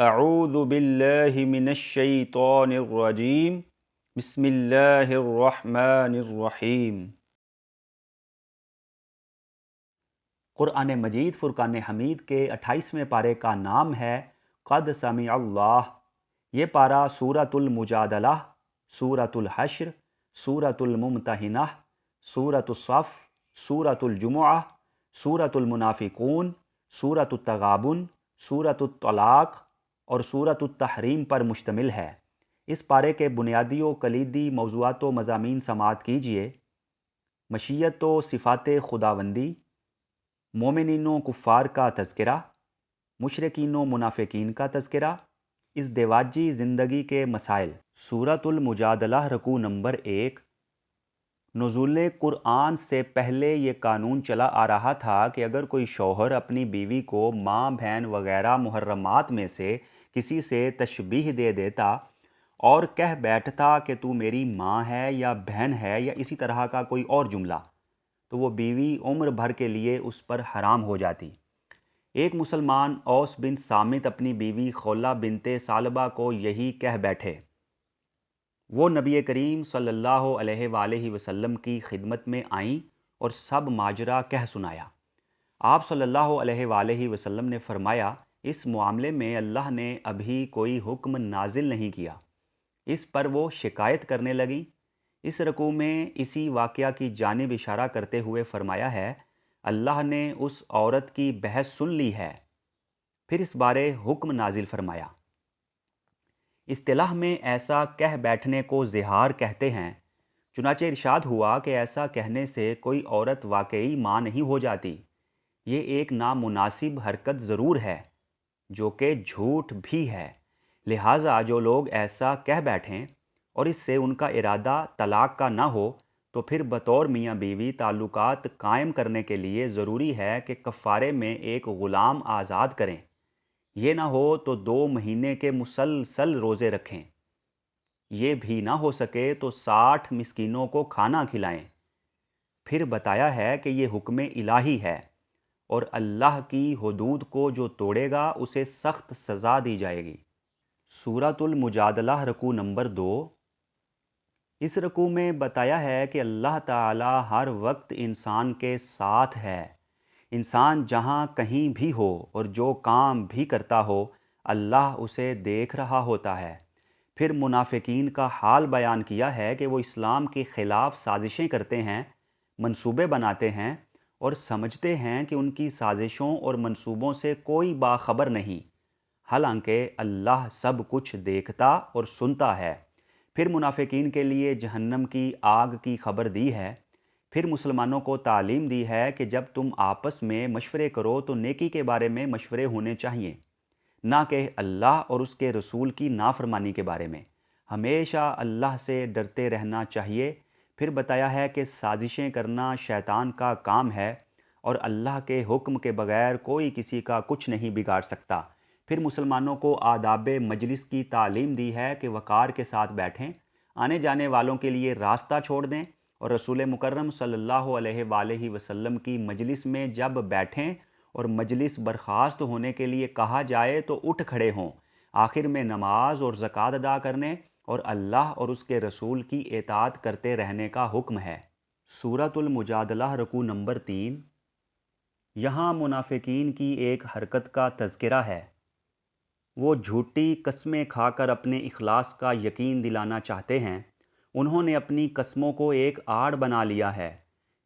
اعوذ باللہ من الشیطان الرجیم بسم اللہ الرحمن الرحیم۔ قرآن مجید فرقان حمید کے 28ویں پارے کا نام ہے قد سمع اللہ۔ یہ پارہ سورۃ المجادلہ، سورۃ الحشر، سورۃ الممتحنہ، سورۃ الصف، سورۃ الجمعہ، سورۃ المنافقون، سورۃ التغابن، سورۃ الطلاق اور سورۃ التحریم پر مشتمل ہے۔ اس پارے کے بنیادی و کلیدی موضوعات و مضامین سماعت کیجیے۔ مشیت و صفات خداوندی، مومنین و کفار کا تذکرہ، مشرکین و منافقین کا تذکرہ، ازدواجی زندگی کے مسائل۔ سورۃ المجادلہ رکوع نمبر 1۔ نزول قرآن سے پہلے یہ قانون چلا آ رہا تھا کہ اگر کوئی شوہر اپنی بیوی کو ماں، بہن وغیرہ محرمات میں سے کسی سے تشبیہ دے دیتا اور کہہ بیٹھتا کہ تو میری ماں ہے یا بہن ہے یا اسی طرح کا کوئی اور جملہ، تو وہ بیوی عمر بھر کے لیے اس پر حرام ہو جاتی۔ ایک مسلمان اوس بن صامت اپنی بیوی خولہ بنت ثعلبہ کو یہی کہہ بیٹھے۔ وہ نبی کریم صلی اللہ علیہ وآلہ وسلم کی خدمت میں آئیں اور سب ماجرا کہہ سنایا۔ آپ صلی اللہ علیہ وآلہ وسلم نے فرمایا، اس معاملے میں اللہ نے ابھی کوئی حکم نازل نہیں کیا۔ اس پر وہ شکایت کرنے لگیں۔ اس رکوع میں اسی واقعہ کی جانب اشارہ کرتے ہوئے فرمایا ہے، اللہ نے اس عورت کی بحث سن لی ہے، پھر اس بارے حکم نازل فرمایا۔ اصطلاح میں ایسا کہہ بیٹھنے کو زہار کہتے ہیں۔ چنانچہ ارشاد ہوا کہ ایسا کہنے سے کوئی عورت واقعی ماں نہیں ہو جاتی۔ یہ ایک نامناسب حرکت ضرور ہے، جو کہ جھوٹ بھی ہے۔ لہٰذا جو لوگ ایسا کہہ بیٹھیں اور اس سے ان کا ارادہ طلاق کا نہ ہو، تو پھر بطور میاں بیوی تعلقات قائم کرنے کے لیے ضروری ہے کہ کفارے میں ایک غلام آزاد کریں۔ یہ نہ ہو تو 2 مہینے کے مسلسل روزے رکھیں۔ یہ بھی نہ ہو سکے تو 60 مسکینوں کو کھانا کھلائیں۔ پھر بتایا ہے کہ یہ حکم الہی ہے اور اللہ کی حدود کو جو توڑے گا اسے سخت سزا دی جائے گی۔ سورۃ المجادلہ رکوع نمبر 2۔ اس رکوع میں بتایا ہے کہ اللہ تعالی ہر وقت انسان کے ساتھ ہے۔ انسان جہاں کہیں بھی ہو اور جو کام بھی کرتا ہو، اللہ اسے دیکھ رہا ہوتا ہے۔ پھر منافقین کا حال بیان کیا ہے کہ وہ اسلام کے خلاف سازشیں کرتے ہیں، منصوبے بناتے ہیں اور سمجھتے ہیں کہ ان کی سازشوں اور منصوبوں سے کوئی باخبر نہیں، حالانکہ اللہ سب کچھ دیکھتا اور سنتا ہے۔ پھر منافقین کے لیے جہنم کی آگ کی خبر دی ہے۔ پھر مسلمانوں کو تعلیم دی ہے کہ جب تم آپس میں مشورے کرو تو نیکی کے بارے میں مشورے ہونے چاہیے، نہ کہ اللہ اور اس کے رسول کی نافرمانی کے بارے میں۔ ہمیشہ اللہ سے ڈرتے رہنا چاہیے۔ پھر بتایا ہے کہ سازشیں کرنا شیطان کا کام ہے اور اللہ کے حکم کے بغیر کوئی کسی کا کچھ نہیں بگاڑ سکتا۔ پھر مسلمانوں کو آداب مجلس کی تعلیم دی ہے کہ وقار کے ساتھ بیٹھیں، آنے جانے والوں کے لیے راستہ چھوڑ دیں اور رسول مکرم صلی اللہ علیہ وآلہ وسلم کی مجلس میں جب بیٹھیں اور مجلس برخاست ہونے کے لیے کہا جائے تو اٹھ کھڑے ہوں۔ آخر میں نماز اور زکوٰۃ ادا کرنے اور اللہ اور اس کے رسول کی اطاعت کرتے رہنے کا حکم ہے۔ سورۃ المجادلہ رکوع نمبر 3۔ یہاں منافقین کی ایک حرکت کا تذکرہ ہے۔ وہ جھوٹی قسمیں کھا کر اپنے اخلاص کا یقین دلانا چاہتے ہیں۔ انہوں نے اپنی قسموں کو ایک آڑ بنا لیا ہے۔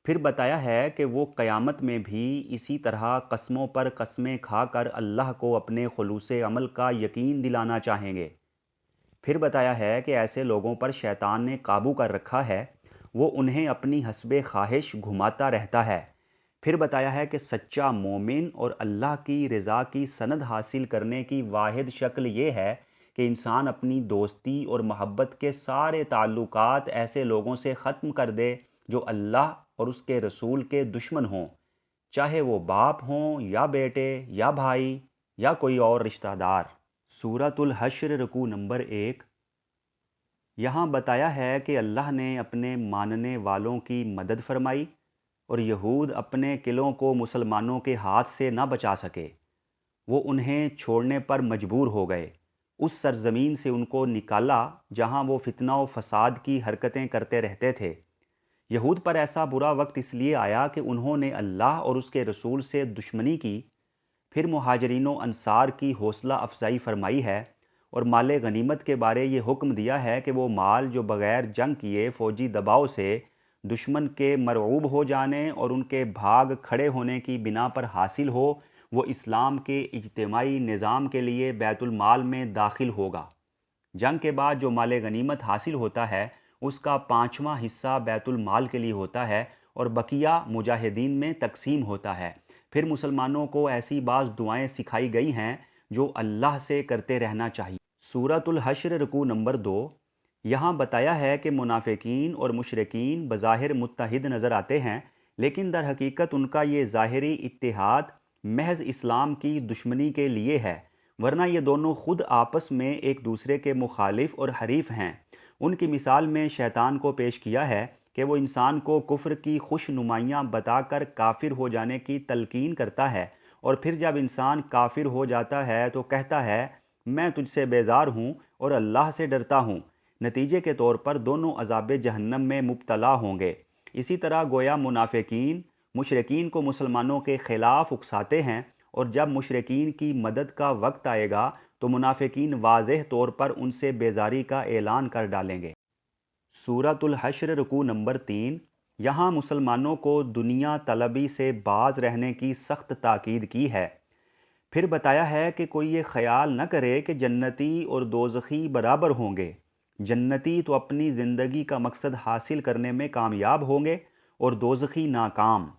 پھر بتایا ہے کہ وہ قیامت میں بھی اسی طرح قسموں پر قسمیں کھا کر اللہ کو اپنے خلوص عمل کا یقین دلانا چاہیں گے۔ پھر بتایا ہے کہ ایسے لوگوں پر شیطان نے قابو کر رکھا ہے، وہ انہیں اپنی حسب خواہش گھماتا رہتا ہے۔ پھر بتایا ہے کہ سچا مومن اور اللہ کی رضا کی سند حاصل کرنے کی واحد شکل یہ ہے کہ انسان اپنی دوستی اور محبت کے سارے تعلقات ایسے لوگوں سے ختم کر دے جو اللہ اور اس کے رسول کے دشمن ہوں، چاہے وہ باپ ہوں یا بیٹے یا بھائی یا کوئی اور رشتہ دار۔ سورۃ الحشر رکوع نمبر 1۔ یہاں بتایا ہے کہ اللہ نے اپنے ماننے والوں کی مدد فرمائی اور یہود اپنے قلعوں کو مسلمانوں کے ہاتھ سے نہ بچا سکے۔ وہ انہیں چھوڑنے پر مجبور ہو گئے۔ اس سرزمین سے ان کو نکالا جہاں وہ فتنہ و فساد کی حرکتیں کرتے رہتے تھے۔ یہود پر ایسا برا وقت اس لیے آیا کہ انہوں نے اللہ اور اس کے رسول سے دشمنی کی۔ پھر مہاجرین و انصار کی حوصلہ افزائی فرمائی ہے اور مال غنیمت کے بارے یہ حکم دیا ہے کہ وہ مال جو بغیر جنگ کیے فوجی دباؤ سے دشمن کے مرعوب ہو جانے اور ان کے بھاگ کھڑے ہونے کی بنا پر حاصل ہو، وہ اسلام کے اجتماعی نظام کے لیے بیت المال میں داخل ہوگا۔ جنگ کے بعد جو مال غنیمت حاصل ہوتا ہے اس کا 5واں حصہ بیت المال کے لیے ہوتا ہے اور بقیہ مجاہدین میں تقسیم ہوتا ہے۔ پھر مسلمانوں کو ایسی بعض دعائیں سکھائی گئی ہیں جو اللہ سے کرتے رہنا چاہیے۔ سورۃ الحشر رکوع نمبر 2۔ یہاں بتایا ہے کہ منافقین اور مشرکین بظاہر متحد نظر آتے ہیں، لیکن در حقیقت ان کا یہ ظاہری اتحاد محض اسلام کی دشمنی کے لیے ہے، ورنہ یہ دونوں خود آپس میں ایک دوسرے کے مخالف اور حریف ہیں۔ ان کی مثال میں شیطان کو پیش کیا ہے کہ وہ انسان کو کفر کی خوش نمائیاں بتا کر کافر ہو جانے کی تلقین کرتا ہے، اور پھر جب انسان کافر ہو جاتا ہے تو کہتا ہے میں تجھ سے بیزار ہوں اور اللہ سے ڈرتا ہوں۔ نتیجے کے طور پر دونوں عذاب جہنم میں مبتلا ہوں گے۔ اسی طرح گویا منافقین مشرکین کو مسلمانوں کے خلاف اکساتے ہیں، اور جب مشرکین کی مدد کا وقت آئے گا تو منافقین واضح طور پر ان سے بیزاری کا اعلان کر ڈالیں گے۔ سورۃ الحشر رکوع نمبر 3۔ یہاں مسلمانوں کو دنیا طلبی سے باز رہنے کی سخت تاکید کی ہے۔ پھر بتایا ہے کہ کوئی یہ خیال نہ کرے کہ جنتی اور دوزخی برابر ہوں گے۔ جنتی تو اپنی زندگی کا مقصد حاصل کرنے میں کامیاب ہوں گے اور دوزخی ناکام۔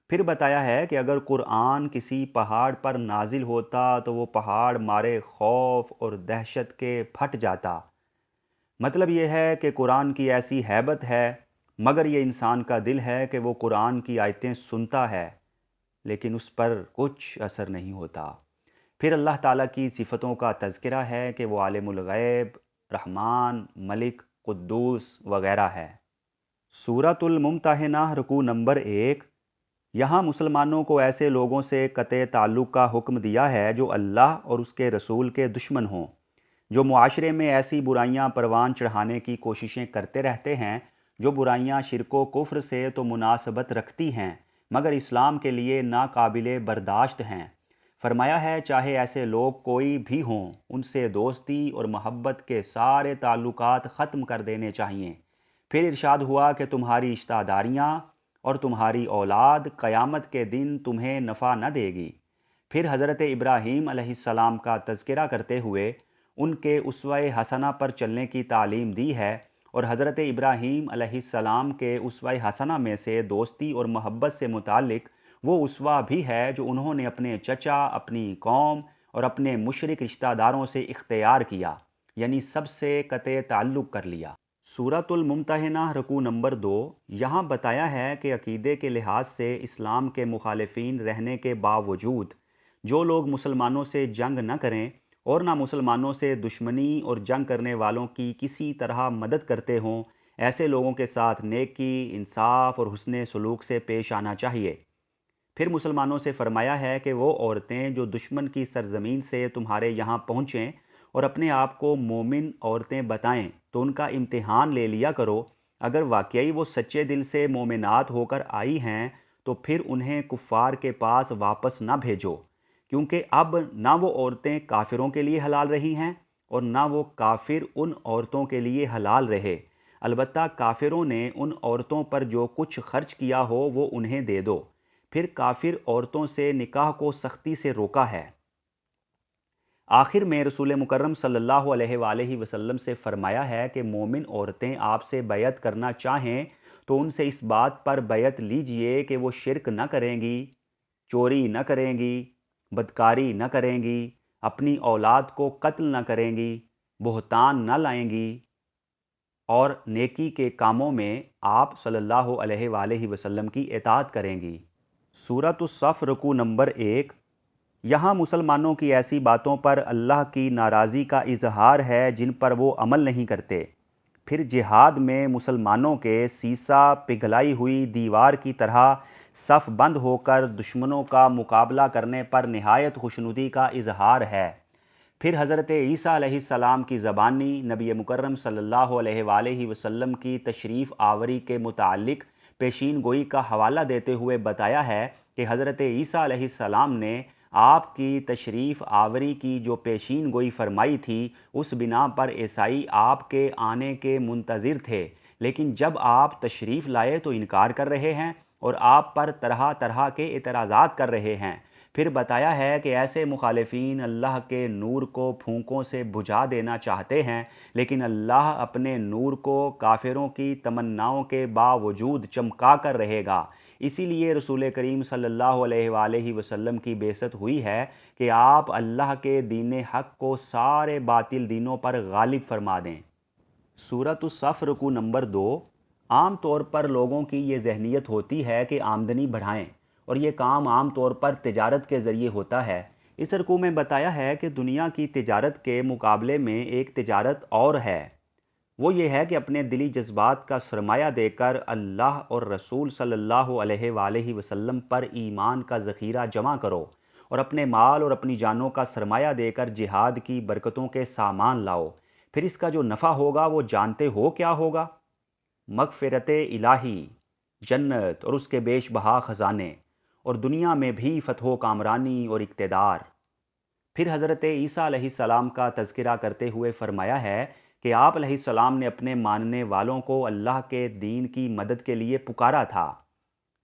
پھر بتایا ہے کہ اگر قرآن کسی پہاڑ پر نازل ہوتا تو وہ پہاڑ مارے خوف اور دہشت کے پھٹ جاتا۔ مطلب یہ ہے کہ قرآن کی ایسی ہیبت ہے، مگر یہ انسان کا دل ہے کہ وہ قرآن کی آیتیں سنتا ہے لیکن اس پر کچھ اثر نہیں ہوتا۔ پھر اللہ تعالیٰ کی صفتوں کا تذکرہ ہے کہ وہ عالم الغیب، رحمان، ملک، قدوس وغیرہ ہے۔ سورۃ الممتحنہ رکوع نمبر 1۔ یہاں مسلمانوں کو ایسے لوگوں سے قطع تعلق کا حکم دیا ہے جو اللہ اور اس کے رسول کے دشمن ہوں، جو معاشرے میں ایسی برائیاں پروان چڑھانے کی کوششیں کرتے رہتے ہیں جو برائیاں شرک و کفر سے تو مناسبت رکھتی ہیں مگر اسلام کے لیے ناقابل برداشت ہیں۔ فرمایا ہے چاہے ایسے لوگ کوئی بھی ہوں، ان سے دوستی اور محبت کے سارے تعلقات ختم کر دینے چاہیے۔ پھر ارشاد ہوا کہ تمہاری رشتہ داریاں اور تمہاری اولاد قیامت کے دن تمہیں نفع نہ دے گی۔ پھر حضرت ابراہیم علیہ السلام کا تذکرہ کرتے ہوئے ان کے اسوہ حسنہ پر چلنے کی تعلیم دی ہے، اور حضرت ابراہیم علیہ السلام کے اسوہ حسنہ میں سے دوستی اور محبت سے متعلق وہ اسوہ بھی ہے جو انہوں نے اپنے چچا، اپنی قوم اور اپنے مشرک رشتہ داروں سے اختیار کیا، یعنی سب سے قطع تعلق کر لیا۔ سورۃ الممتحنہ رکوع نمبر 2۔ یہاں بتایا ہے کہ عقیدے کے لحاظ سے اسلام کے مخالفین رہنے کے باوجود جو لوگ مسلمانوں سے جنگ نہ کریں اور نہ مسلمانوں سے دشمنی اور جنگ کرنے والوں کی کسی طرح مدد کرتے ہوں، ایسے لوگوں کے ساتھ نیکی، انصاف اور حسن سلوک سے پیش آنا چاہیے۔ پھر مسلمانوں سے فرمایا ہے کہ وہ عورتیں جو دشمن کی سرزمین سے تمہارے یہاں پہنچیں اور اپنے آپ کو مومن عورتیں بتائیں تو ان کا امتحان لے لیا کرو۔ اگر واقعی وہ سچے دل سے مومنات ہو کر آئی ہیں تو پھر انہیں کفار کے پاس واپس نہ بھیجو، کیونکہ اب نہ وہ عورتیں کافروں کے لیے حلال رہی ہیں اور نہ وہ کافر ان عورتوں کے لیے حلال رہے۔ البتہ کافروں نے ان عورتوں پر جو کچھ خرچ کیا ہو وہ انہیں دے دو۔ پھر کافر عورتوں سے نکاح کو سختی سے روکا ہے۔ آخر میں رسول مکرم صلی اللہ علیہ وآلہ وسلم سے فرمایا ہے کہ مومن عورتیں آپ سے بیعت کرنا چاہیں تو ان سے اس بات پر بیعت لیجئے کہ وہ شرک نہ کریں گی، چوری نہ کریں گی، بدکاری نہ کریں گی، اپنی اولاد کو قتل نہ کریں گی، بہتان نہ لائیں گی، اور نیکی کے کاموں میں آپ صلی اللہ علیہ وآلہ وسلم کی اطاعت کریں گی۔ سورۃ الصف رکوع نمبر 1۔ یہاں مسلمانوں کی ایسی باتوں پر اللہ کی ناراضی کا اظہار ہے جن پر وہ عمل نہیں کرتے۔ پھر جہاد میں مسلمانوں کے سیسہ پگھلائی ہوئی دیوار کی طرح صف بند ہو کر دشمنوں کا مقابلہ کرنے پر نہایت خوشنودی کا اظہار ہے۔ پھر حضرت عیسیٰ علیہ السلام کی زبانی نبی مکرم صلی اللہ علیہ وآلہ وسلم کی تشریف آوری کے متعلق پیشین گوئی کا حوالہ دیتے ہوئے بتایا ہے کہ حضرت عیسیٰ علیہ السلام نے آپ کی تشریف آوری کی جو پیشین گوئی فرمائی تھی، اس بنا پر عیسائی آپ کے آنے کے منتظر تھے، لیکن جب آپ تشریف لائے تو انکار کر رہے ہیں اور آپ پر طرح طرح کے اعتراضات کر رہے ہیں۔ پھر بتایا ہے کہ ایسے مخالفین اللہ کے نور کو پھونکوں سے بجھا دینا چاہتے ہیں، لیکن اللہ اپنے نور کو کافروں کی تمناؤں کے باوجود چمکا کر رہے گا۔ اسی لیے رسول کریم صلی اللہ علیہ وآلہ وسلم کی بعثت ہوئی ہے کہ آپ اللہ کے دین حق کو سارے باطل دینوں پر غالب فرما دیں۔ سورۃ الصف رکوع نمبر 2۔ عام طور پر لوگوں کی یہ ذہنیت ہوتی ہے کہ آمدنی بڑھائیں، اور یہ کام عام طور پر تجارت کے ذریعے ہوتا ہے۔ اس رکوع میں بتایا ہے کہ دنیا کی تجارت کے مقابلے میں ایک تجارت اور ہے، وہ یہ ہے کہ اپنے دلی جذبات کا سرمایہ دے کر اللہ اور رسول صلی اللہ علیہ وآلہ وسلم پر ایمان کا ذخیرہ جمع کرو، اور اپنے مال اور اپنی جانوں کا سرمایہ دے کر جہاد کی برکتوں کے سامان لاؤ۔ پھر اس کا جو نفع ہوگا وہ جانتے ہو کیا ہوگا؟ مغفرت الہی، جنت اور اس کے بیش بہا خزانے، اور دنیا میں بھی فتح و کامرانی اور اقتدار۔ پھر حضرت عیسیٰ علیہ السلام کا تذکرہ کرتے ہوئے فرمایا ہے کہ آپ علیہ السلام نے اپنے ماننے والوں کو اللہ کے دین کی مدد کے لیے پکارا تھا۔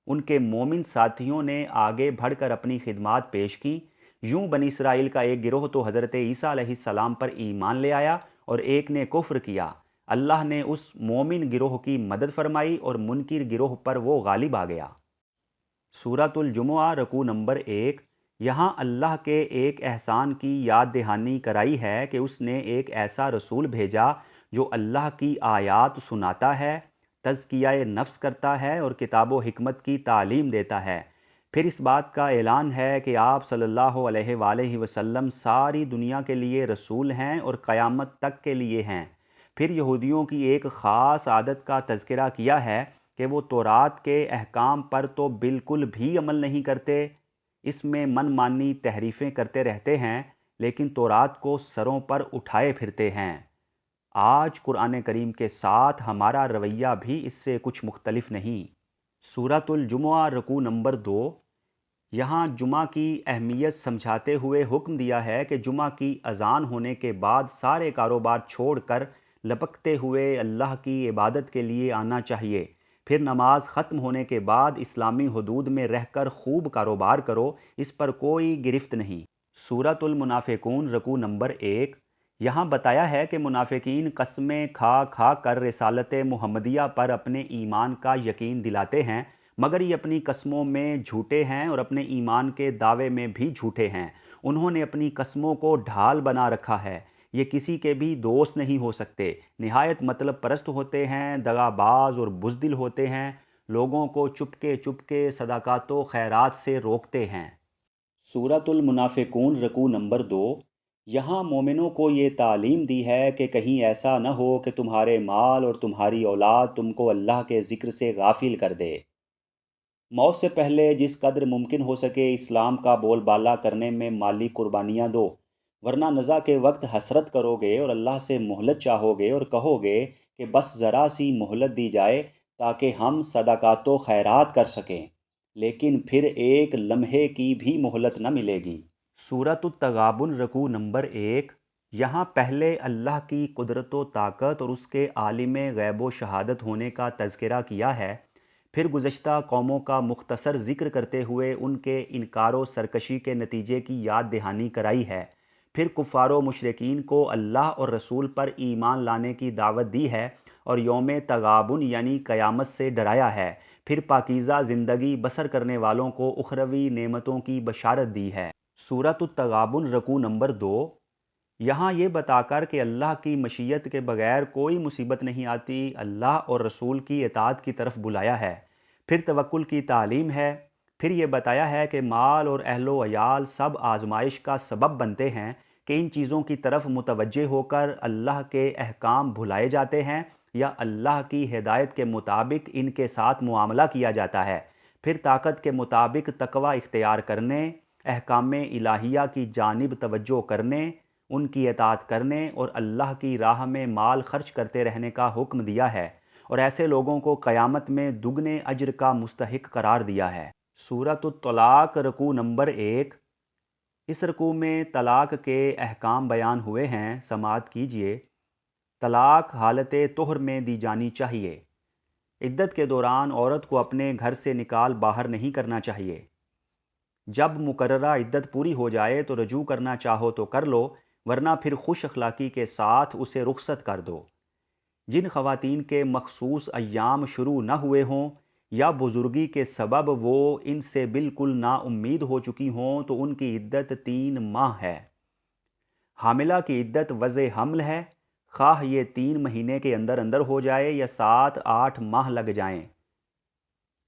ان کے مومن ساتھیوں نے آگے بڑھ کر اپنی خدمات پیش کی۔ یوں بنی اسرائیل کا ایک گروہ تو حضرت عیسیٰ علیہ السلام پر ایمان لے آیا اور ایک نے کفر کیا۔ اللہ نے اس مومن گروہ کی مدد فرمائی اور منکر گروہ پر وہ غالب آ گیا۔ سورۃ الجمعہ رکوع نمبر 1۔ یہاں اللہ کے ایک احسان کی یاد دہانی کرائی ہے کہ اس نے ایک ایسا رسول بھیجا جو اللہ کی آیات سناتا ہے، تزکیہ نفس کرتا ہے اور کتاب و حکمت کی تعلیم دیتا ہے۔ پھر اس بات کا اعلان ہے کہ آپ صلی اللہ علیہ وآلہ وسلم ساری دنیا کے لیے رسول ہیں اور قیامت تک کے لیے ہیں۔ پھر یہودیوں کی ایک خاص عادت کا تذکرہ کیا ہے کہ وہ تورات کے احکام پر تو بالکل بھی عمل نہیں کرتے، اس میں من مانی تحریفیں کرتے رہتے ہیں، لیکن تورات کو سروں پر اٹھائے پھرتے ہیں۔ آج قرآن کریم کے ساتھ ہمارا رویہ بھی اس سے کچھ مختلف نہیں۔ سورۃ الجمعہ رکوع نمبر 2۔ یہاں جمعہ کی اہمیت سمجھاتے ہوئے حکم دیا ہے کہ جمعہ کی اذان ہونے کے بعد سارے کاروبار چھوڑ کر لپکتے ہوئے اللہ کی عبادت کے لیے آنا چاہیے۔ پھر نماز ختم ہونے کے بعد اسلامی حدود میں رہ کر خوب کاروبار کرو، اس پر کوئی گرفت نہیں۔ سورۃ المنافقون رکوع نمبر 1۔ یہاں بتایا ہے کہ منافقین قسمیں کھا کھا کر رسالت محمدیہ پر اپنے ایمان کا یقین دلاتے ہیں، مگر یہ اپنی قسموں میں جھوٹے ہیں اور اپنے ایمان کے دعوے میں بھی جھوٹے ہیں۔ انہوں نے اپنی قسموں کو ڈھال بنا رکھا ہے، یہ کسی کے بھی دوست نہیں ہو سکتے، نہایت مطلب پرست ہوتے ہیں، دغا باز اور بزدل ہوتے ہیں، لوگوں کو چپکے صدقات و خیرات سے روکتے ہیں۔ سورۃ المنافقون رکوع نمبر 2۔ یہاں مومنوں کو یہ تعلیم دی ہے کہ کہیں ایسا نہ ہو کہ تمہارے مال اور تمہاری اولاد تم کو اللہ کے ذکر سے غافل کر دے۔ موت سے پہلے جس قدر ممکن ہو سکے اسلام کا بول بالا کرنے میں مالی قربانیاں دو، ورنہ نزا کے وقت حسرت کرو گے اور اللہ سے مہلت چاہو گے اور کہو گے کہ بس ذرا سی مہلت دی جائے تاکہ ہم صدقات و خیرات کر سکیں، لیکن پھر ایک لمحے کی بھی مہلت نہ ملے گی۔ سورۃ التغابن رکوع نمبر 1۔ یہاں پہلے اللہ کی قدرت و طاقت اور اس کے عالم غیب و شہادت ہونے کا تذکرہ کیا ہے، پھر گزشتہ قوموں کا مختصر ذکر کرتے ہوئے ان کے انکار و سرکشی کے نتیجے کی یاد دہانی کرائی ہے، پھر کفار و مشرکین کو اللہ اور رسول پر ایمان لانے کی دعوت دی ہے اور یوم تغابن یعنی قیامت سے ڈرایا ہے، پھر پاکیزہ زندگی بسر کرنے والوں کو اخروی نعمتوں کی بشارت دی ہے۔ سورۃ التغابن رکوع نمبر 2۔ یہاں یہ بتا کر کہ اللہ کی مشیت کے بغیر کوئی مصیبت نہیں آتی، اللہ اور رسول کی اطاعت کی طرف بلایا ہے، پھر توکل کی تعلیم ہے، پھر یہ بتایا ہے کہ مال اور اہل و عیال سب آزمائش کا سبب بنتے ہیں کہ ان چیزوں کی طرف متوجہ ہو کر اللہ کے احکام بھلائے جاتے ہیں یا اللہ کی ہدایت کے مطابق ان کے ساتھ معاملہ کیا جاتا ہے۔ پھر طاقت کے مطابق تقوی اختیار کرنے، احکام الہیہ کی جانب توجہ کرنے، ان کی اطاعت کرنے اور اللہ کی راہ میں مال خرچ کرتے رہنے کا حکم دیا ہے، اور ایسے لوگوں کو قیامت میں دگنے اجر کا مستحق قرار دیا ہے۔ سورۃ الطلاق رکوع نمبر 1۔ اس رکوع میں طلاق کے احکام بیان ہوئے ہیں، سماعت کیجیے۔ طلاق حالت طہر میں دی جانی چاہیے۔ عدت کے دوران عورت کو اپنے گھر سے نکال باہر نہیں کرنا چاہیے۔ جب مقررہ عدت پوری ہو جائے تو رجوع کرنا چاہو تو کر لو، ورنہ پھر خوش اخلاقی کے ساتھ اسے رخصت کر دو۔ جن خواتین کے مخصوص ایام شروع نہ ہوئے ہوں یا بزرگی کے سبب وہ ان سے بالکل نا امید ہو چکی ہوں تو ان کی عدت 3 ماہ ہے۔ حاملہ کی عدت وضع حمل ہے، خواہ یہ 3 مہینے کے اندر اندر ہو جائے یا 7-8 ماہ لگ جائیں۔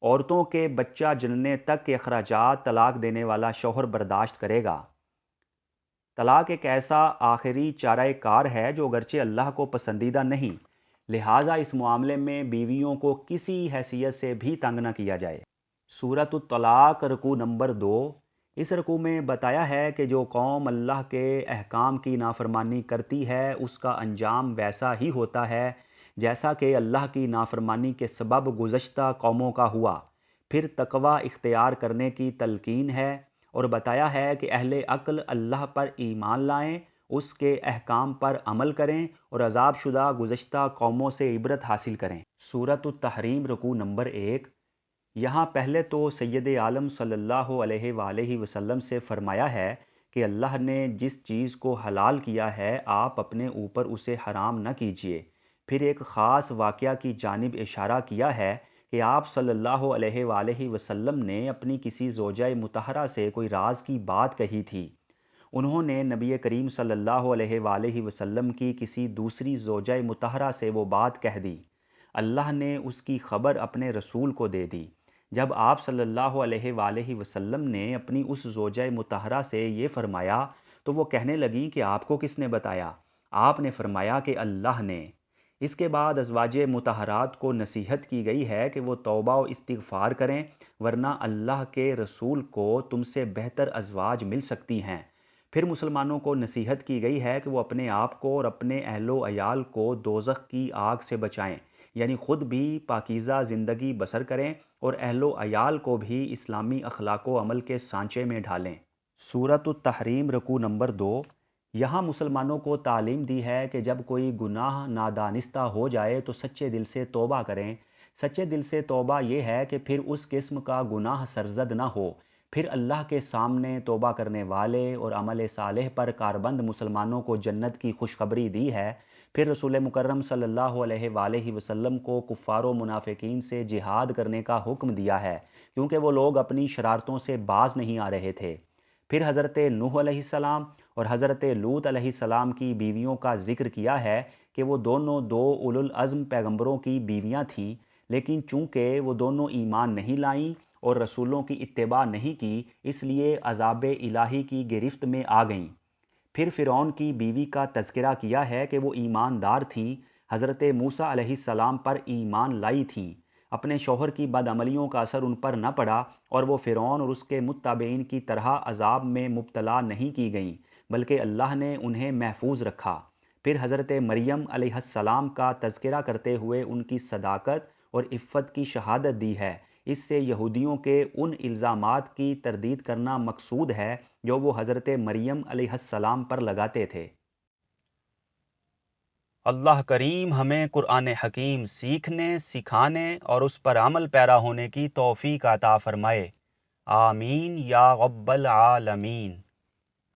عورتوں کے بچہ جننے تک کے اخراجات طلاق دینے والا شوہر برداشت کرے گا۔ طلاق ایک ایسا آخری چارہ کار ہے جو اگرچہ اللہ کو پسندیدہ نہیں، لہٰذا اس معاملے میں بیویوں کو کسی حیثیت سے بھی تنگ نہ کیا جائے۔ سورۃ الطلاق رکوع نمبر 2۔ اس رکوع میں بتایا ہے کہ جو قوم اللہ کے احکام کی نافرمانی کرتی ہے اس کا انجام ویسا ہی ہوتا ہے جیسا کہ اللہ کی نافرمانی کے سبب گزشتہ قوموں کا ہوا۔ پھر تقوی اختیار کرنے کی تلقین ہے، اور بتایا ہے کہ اہل عقل اللہ پر ایمان لائیں، اس کے احکام پر عمل کریں اور عذاب شدہ گزشتہ قوموں سے عبرت حاصل کریں۔ سورۃ التحریم رکوع نمبر 1۔ یہاں پہلے تو سید عالم صلی اللہ علیہ وآلہ وسلم سے فرمایا ہے کہ اللہ نے جس چیز کو حلال کیا ہے آپ اپنے اوپر اسے حرام نہ کیجیے۔ پھر ایک خاص واقعہ کی جانب اشارہ کیا ہے کہ آپ صلی اللہ علیہ وآلہ وسلم نے اپنی کسی زوجہ مطہرہ سے کوئی راز کی بات کہی تھی۔ انہوں نے نبی کریم صلی اللہ علیہ وآلہ وسلم کی کسی دوسری زوجہ مطہرہ سے وہ بات کہہ دی۔ اللہ نے اس کی خبر اپنے رسول کو دے دی۔ جب آپ صلی اللہ علیہ وآلہ وسلم نے اپنی اس زوجہ مطہرہ سے یہ فرمایا تو وہ کہنے لگیں کہ آپ کو کس نے بتایا؟ آپ نے فرمایا کہ اللہ نے۔ اس کے بعد ازواج مطہرات کو نصیحت کی گئی ہے کہ وہ توبہ و استغفار کریں، ورنہ اللہ کے رسول کو تم سے بہتر ازواج مل سکتی ہیں۔ پھر مسلمانوں کو نصیحت کی گئی ہے کہ وہ اپنے آپ کو اور اپنے اہل و عیال کو دوزخ کی آگ سے بچائیں، یعنی خود بھی پاکیزہ زندگی بسر کریں اور اہل و عیال کو بھی اسلامی اخلاق و عمل کے سانچے میں ڈھالیں۔ سورۃ التحریم رکوع نمبر 2۔ یہاں مسلمانوں کو تعلیم دی ہے کہ جب کوئی گناہ نادانستہ ہو جائے تو سچے دل سے توبہ کریں۔ سچے دل سے توبہ یہ ہے کہ پھر اس قسم کا گناہ سرزد نہ ہو۔ پھر اللہ کے سامنے توبہ کرنے والے اور عمل صالح پر کاربند مسلمانوں کو جنت کی خوشخبری دی ہے۔ پھر رسول مکرم صلی اللہ علیہ وآلہ وسلم کو کفار و منافقین سے جہاد کرنے کا حکم دیا ہے، کیونکہ وہ لوگ اپنی شرارتوں سے باز نہیں آ رہے تھے۔ پھر حضرت نوح علیہ السلام اور حضرت لوط علیہ السلام کی بیویوں کا ذکر کیا ہے کہ وہ دونوں 2 اولو العزم پیغمبروں کی بیویاں تھیں، لیکن چونکہ وہ دونوں ایمان نہیں لائیں اور رسولوں کی اتباع نہیں کی، اس لیے عذاب الہی کی گرفت میں آ گئیں۔ پھر فرعون کی بیوی کا تذکرہ کیا ہے کہ وہ ایماندار تھیں، حضرت موسیٰ علیہ السلام پر ایمان لائی تھیں۔ اپنے شوہر کی بدعملیوں کا اثر ان پر نہ پڑا اور وہ فرعون اور اس کے متبعین کی طرح عذاب میں مبتلا نہیں کی گئیں، بلکہ اللہ نے انہیں محفوظ رکھا۔ پھر حضرت مریم علیہ السلام کا تذکرہ کرتے ہوئے ان کی صداقت اور عفت کی شہادت دی ہے۔ اس سے یہودیوں کے ان الزامات کی تردید کرنا مقصود ہے جو وہ حضرت مریم علیہ السلام پر لگاتے تھے۔ اللہ کریم ہمیں قرآن حکیم سیکھنے، سکھانے اور اس پر عمل پیرا ہونے کی توفیق عطا فرمائے۔ آمین یا رب العالمین۔